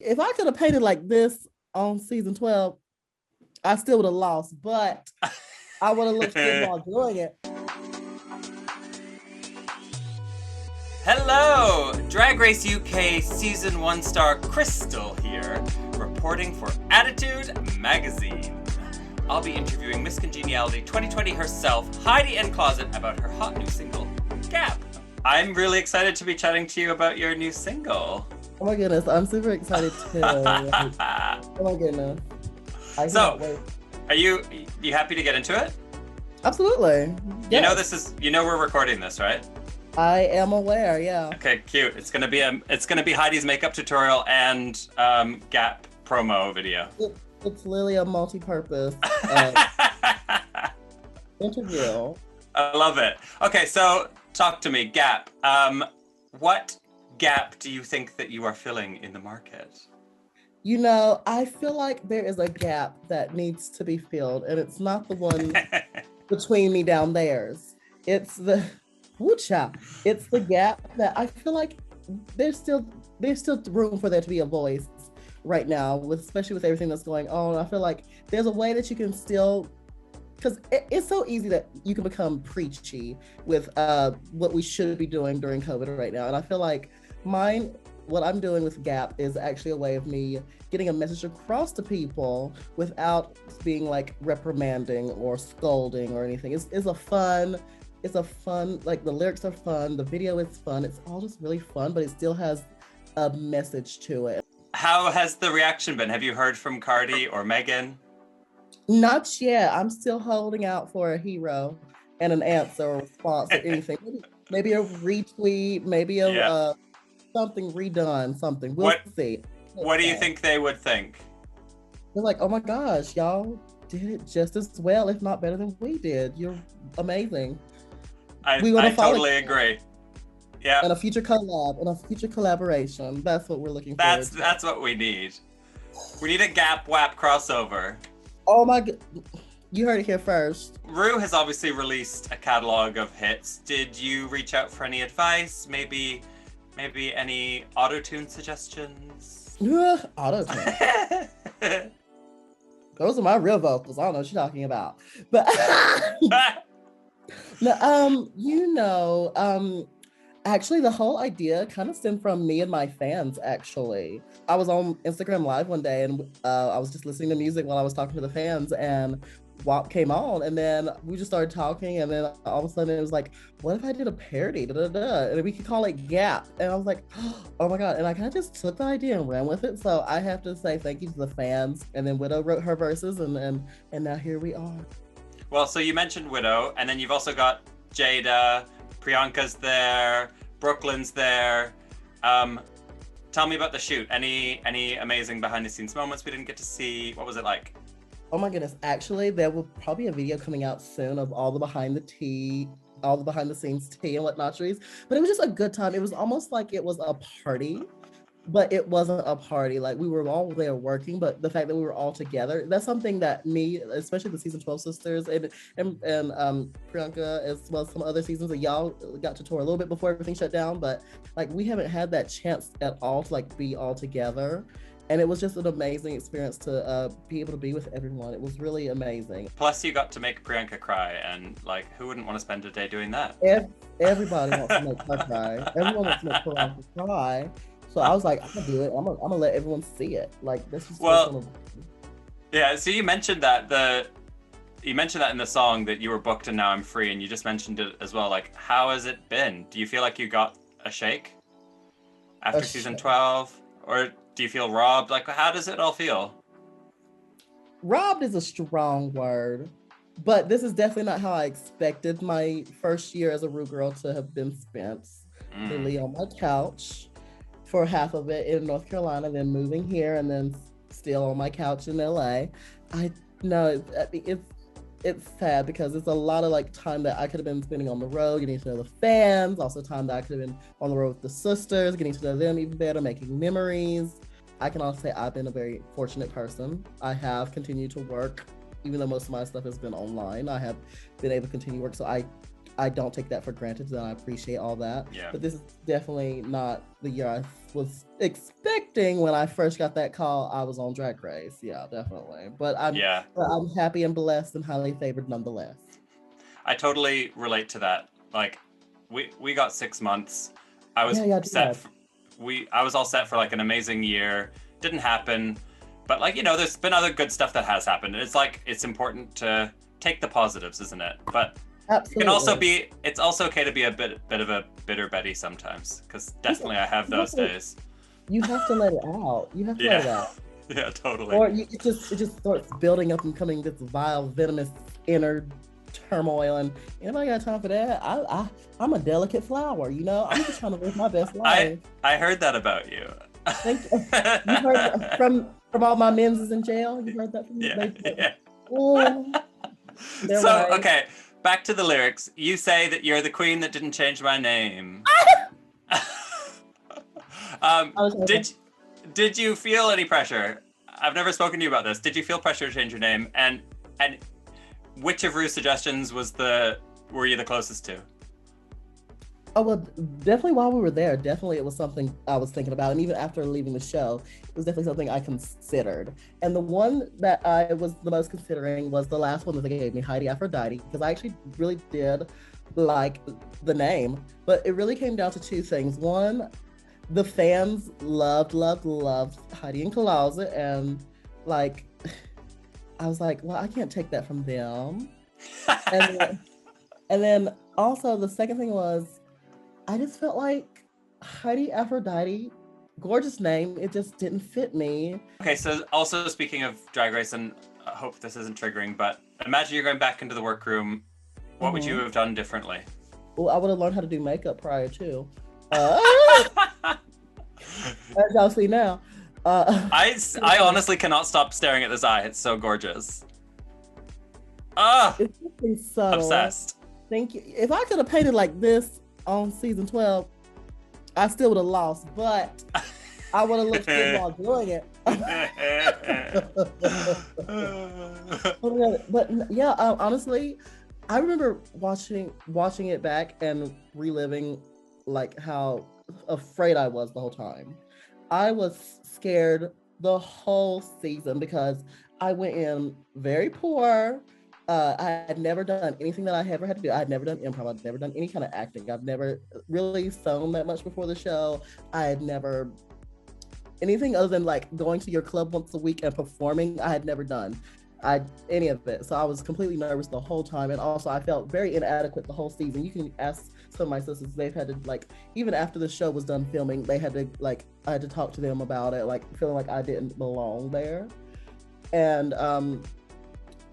If I could have painted like this on season 12, I still would have lost, but I would have looked good while doing it. Hello! Drag Race UK Season 1 star Crystal here, reporting for Attitude Magazine. I'll be interviewing Miss Congeniality 2020 herself, Heidi N Closet, about her hot new single, G.A.P. I'm really excited to be chatting to you about your new single. Oh my goodness, I'm super excited too. Oh my goodness. I can't wait. Are you happy to get into it? Absolutely. Yes. You know we're recording this, right? I am aware, yeah. Okay, cute. It's gonna be Heidi's makeup tutorial and G.A.P promo video. It's literally a multi-purpose interview. I love it. Okay, so talk to me, G.A.P. What gap do you think that you are filling in the market? You know, I feel like there is a gap that needs to be filled, and it's not the one between me down theirs. It's the It's the gap that I feel like there's still room for there to be a voice right now, especially with everything that's going on. I feel like there's a way that you can still, because it's so easy that you can become preachy with what we should be doing during COVID right now. And I feel like what I'm doing with G.A.P is actually a way of me getting a message across to people without being like reprimanding or scolding or anything. It's a fun, like the lyrics are fun, the video is fun. It's all just really fun, but it still has a message to it. How has the reaction been? Have you heard from Cardi or Megan? Not yet. I'm still holding out for a hero and an answer or response or anything. Maybe a retweet, maybe a something redone, something. We'll see. What do you think they would think? They're like, oh my gosh, y'all did it just as well, if not better than we did. You're amazing. I totally agree. Yeah. And a future collab, and a future collaboration. That's what we're looking for. That's what we need. We need a G.A.P Whap crossover. Oh my god. You heard it here first. Ru has obviously released a catalog of hits. Did you reach out for any advice? Maybe any auto-tune suggestions? Auto-tune. Those are my real vocals. I don't know what you're talking about. But actually the whole idea kind of stemmed from me and my fans, actually. I was on Instagram Live one day and I was just listening to music while I was talking to the fans, and Whap came on, and then we just started talking, and then all of a sudden it was like, what if I did a parody, and we could call it G.A.P, and I was like, oh my god, and I kind of just took the idea and ran with it. So I have to say thank you to the fans, and then Widow wrote her verses, and now here we are. Well, so you mentioned Widow, and then you've also got Jada, Priyanka's there, Brooklyn's there. Tell me about the shoot. Any amazing behind the scenes moments we didn't get to see? What was it like? Oh my goodness, actually, there will probably be a video coming out soon of all the behind the scenes tea and whatnot, but it was just a good time. It was almost like it was a party, but it wasn't a party. Like, we were all there working, but the fact that we were all together, that's something that me, especially the season 12 sisters and Priyanka, as well as some other seasons that y'all got to tour a little bit before everything shut down, but like, we haven't had that chance at all to like be all together. And it was just an amazing experience to be able to be with everyone. It was really amazing. Plus, you got to make Priyanka cry, and like, who wouldn't want to spend a day doing that? Everybody wants to make her cry. Everyone wants to make Priyanka cry. So I was like, I'm gonna do it. I'm gonna let everyone see it. Like, this is yeah. So you mentioned that in the song that you were booked and now I'm free, and you just mentioned it as well. Like, how has it been? Do you feel like you got a shake after season 12, or do you feel robbed? Like, how does it all feel? Robbed is a strong word, but this is definitely not how I expected my first year as a Ru girl to have been spent. Literally on my couch for half of it in North Carolina, then moving here, and then still on my couch in LA. I know it's sad because it's a lot of like time that I could have been spending on the road, getting to know the fans, also time that I could have been on the road with the sisters, getting to know them even better, making memories. I can also say I've been a very fortunate person. I have continued to work, even though most of my stuff has been online. I have been able to continue work. So I I don't take that for granted, and I appreciate all that. Yeah. But this is definitely not the year I was expecting when I first got that call. I was on Drag Race. Yeah, definitely. But I'm happy and blessed and highly favored nonetheless. I totally relate to that. Like, we got 6 months. I was I was all set for like an amazing year. Didn't happen, but like, you know, there's been other good stuff that has happened. It's like, it's important to take the positives, isn't it? But absolutely, it's also okay to be a bit of a bitter Betty sometimes, because definitely I have those days. You have to let it out. You have to let it out. Yeah, totally. Or it just starts building up and coming this vile, venomous inner turmoil, and anybody got time for that? I'm a delicate flower, you know. I'm just trying to live my best life. I heard that about you. Thank you. You heard from all my men's in jail. You heard that from me? Yeah. Oh, so right. Okay, back to the lyrics. You say that you're the queen that didn't change my name. Did you feel any pressure? I've never spoken to you about this. Did you feel pressure to change your name? And which of Rue's suggestions were you the closest to? Oh, well, definitely while we were there, definitely it was something I was thinking about. And even after leaving the show, it was definitely something I considered. And the one that I was the most considering was the last one that they gave me, Heidi Aphrodite, because I actually really did like the name. But it really came down to two things. One, the fans loved Heidi N Closet, and like, I was like, well, I can't take that from them. and then also the second thing was, I just felt like Heidi Aphrodite, gorgeous name, it just didn't fit me. Okay, so also speaking of Drag Race, and I hope this isn't triggering, but imagine you're going back into the workroom. What would you have done differently? Well, I would have learned how to do makeup prior to. As y'all see now. I honestly cannot stop staring at this eye. It's so gorgeous. It's really subtle. Obsessed. Thank you. If I could have painted like this on season 12, I still would have lost, but I would have looked good while doing it. But yeah, honestly, I remember watching it back and reliving like how afraid I was the whole time. I was scared the whole season because I went in very poor. I had never done anything that I ever had to do. I had never done improv. I'd never done any kind of acting. I've never really sewn that much before the show. I had never anything other than like going to your club once a week and performing. I had never done any of it. So I was completely nervous the whole time. And also I felt very inadequate the whole season. You can ask some of my sisters, they've had to like, even after the show was done filming, they had to like, I had to talk to them about it, like feeling like I didn't belong there. And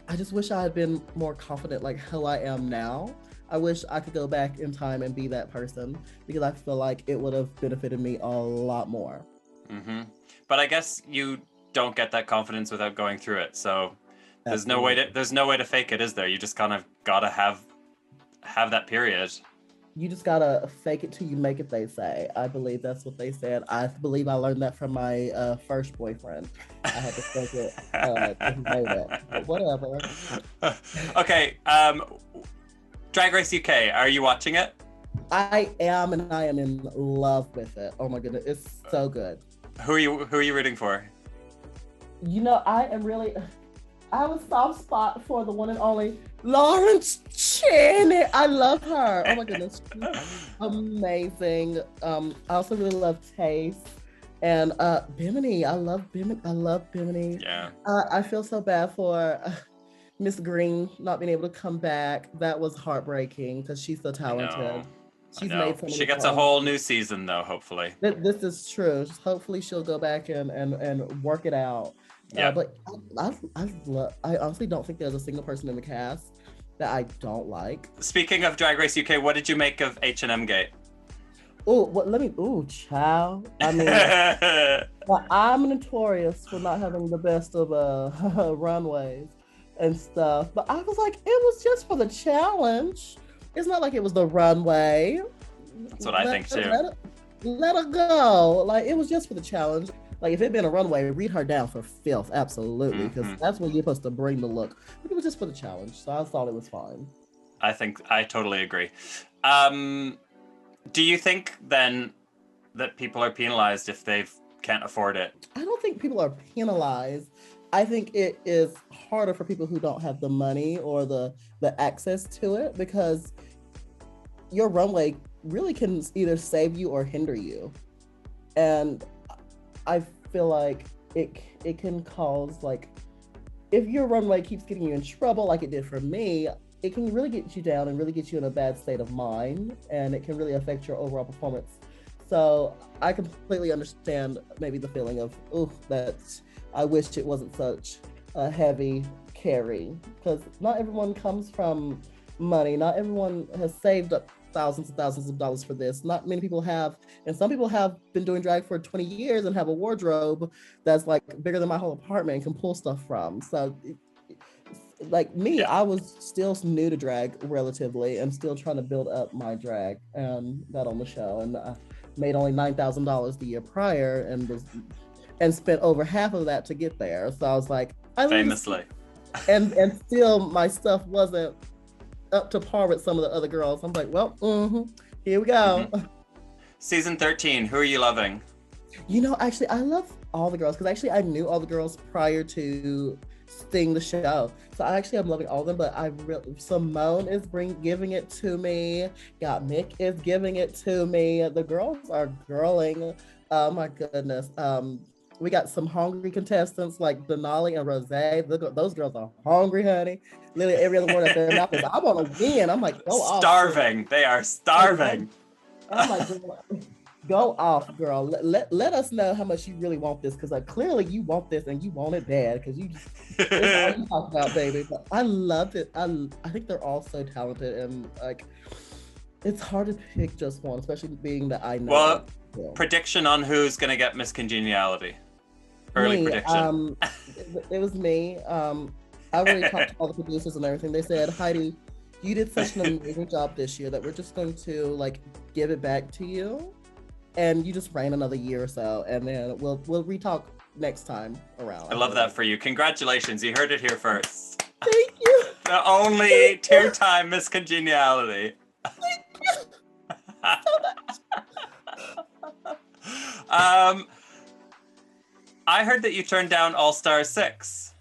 I just wish I had been more confident like how I am now. I wish I could go back in time and be that person, because I feel like it would have benefited me a lot more. Mm-hmm. But I guess you don't get that confidence without going through it. So there's no way to fake it, is there? You just kind of gotta have that period. You just gotta fake it till you make it, they say. I believe that's what they said. I believe I learned that from my first boyfriend. I had to fake it till he made it. But whatever. Okay, Drag Race UK, are you watching it? I am, and I am in love with it. Oh my goodness, it's so good. Who are you rooting for? You know, I have a soft spot for the one and only Lawrence Chaney. I love her. Oh my goodness, she's amazing. I also really love Taste and Bimini. I love Bimini. Yeah. I feel so bad for Miss Green not being able to come back. That was heartbreaking because she's so talented. She's made so many She gets a whole new season though, hopefully. This is true. Hopefully she'll go back and work it out. Yeah. But I honestly don't think there's a single person in the cast that I don't like. Speaking of Drag Race UK, what did you make of H&M-gate? Child. I mean, well, I'm notorious for not having the best of runways and stuff. But I was like, it was just for the challenge. It's not like it was the runway. That's what I think too. Let her go. Like, it was just for the challenge. Like, if it had been a runway, read her down for filth, absolutely, because that's when you're supposed to bring the look. But it was just for the challenge, so I thought it was fine. I think I totally agree. Do you think then that people are penalized if they can't afford it? I don't think people are penalized. I think it is harder for people who don't have the money or the access to it, because your runway really can either save you or hinder you. And I feel like it can cause, like, if your runway keeps getting you in trouble like it did for me, it can really get you down and really get you in a bad state of mind, and it can really affect your overall performance. So I completely understand maybe the feeling of, that I wish it wasn't such a heavy carry, because not everyone comes from money. Not everyone has saved up thousands and thousands of dollars for this. Not many people have, and some people have been doing drag for 20 years and have a wardrobe that's like bigger than my whole apartment and can pull stuff from. So like me, I was still new to drag relatively and still trying to build up my drag, and got on the show, and made only $9,000 the year prior, and spent over half of that to get there. So I was like, famously, and still my stuff wasn't up to par with some of the other girls. I'm like, well, here we go. Season 13, who are you loving? You know, actually, I love all the girls, because actually I knew all the girls prior to seeing the show. So I'm loving all of them, but Simone is giving it to me. Got Mick is giving it to me. The girls are girling. Oh my goodness. We got some hungry contestants like Denali and Rose. Those girls are hungry, honey. Literally every other word out their mouth is, I want to win. I'm like, go off. Starving. They are starving. I'm like, go off, girl. Let us know how much you really want this, because clearly you want this and you want it bad, because it's all you talk about, baby. But I loved it. I think they're all so talented, and like, it's hard to pick just one, especially being that I know. Well, prediction on who's gonna get Miss Congeniality. Early prediction. It was me. I already talked to all the producers and everything. They said, Heidi, you did such an amazing job this year that we're just going to like give it back to you, and you just reign another year or so, and then we'll re-talk next time around. I love that for you. Congratulations, you heard it here first. Thank you. The only two-time Miss Congeniality. Thank you so much. I heard that you turned down All Star 6.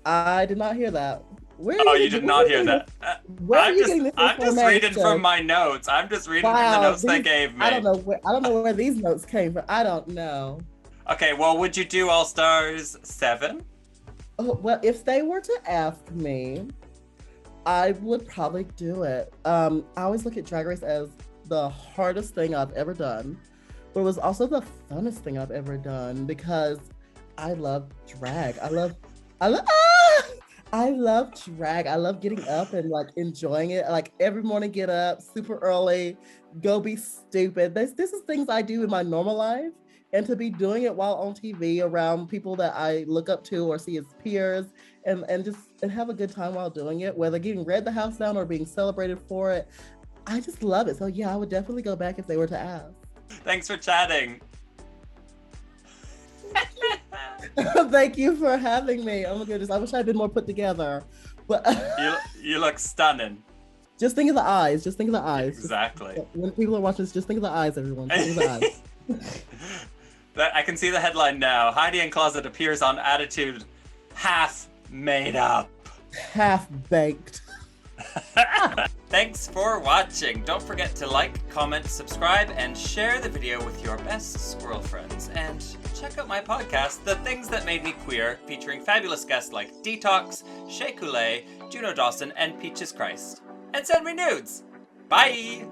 I did not hear that. You did not hear that. I'm just reading from my notes. I'm just reading from the notes they gave me. I don't know where these notes came from. I don't know. Okay, well, would you do All Stars 7? Oh, well, if they were to ask me, I would probably do it. I always look at Drag Race as the hardest thing I've ever done, but it was also the funnest thing I've ever done, because I love drag. I love drag. I love getting up and like enjoying it. Like every morning, get up super early, go be stupid. This is things I do in my normal life, and to be doing it while on TV around people that I look up to or see as peers, and have a good time while doing it, whether getting read the house down or being celebrated for it. I just love it. So yeah, I would definitely go back if they were to ask. Thanks for chatting. Thank you for having me. Oh my goodness, I wish I'd been more put together. But you look stunning. Just think of the eyes. Just think of the eyes. Exactly. When people are watching this, just think of the eyes, everyone. Just think of the eyes. I can see the headline now. Heidi N Closet appears on Attitude half made up. Half baked. Thanks for watching. Don't forget to like, comment, subscribe, and share the video with your best squirrel friends. And check out my podcast, The Things That Made Me Queer, featuring fabulous guests like Detox, Shea Coulee, Juno Dawson, and Peaches Christ. And send me nudes. Bye!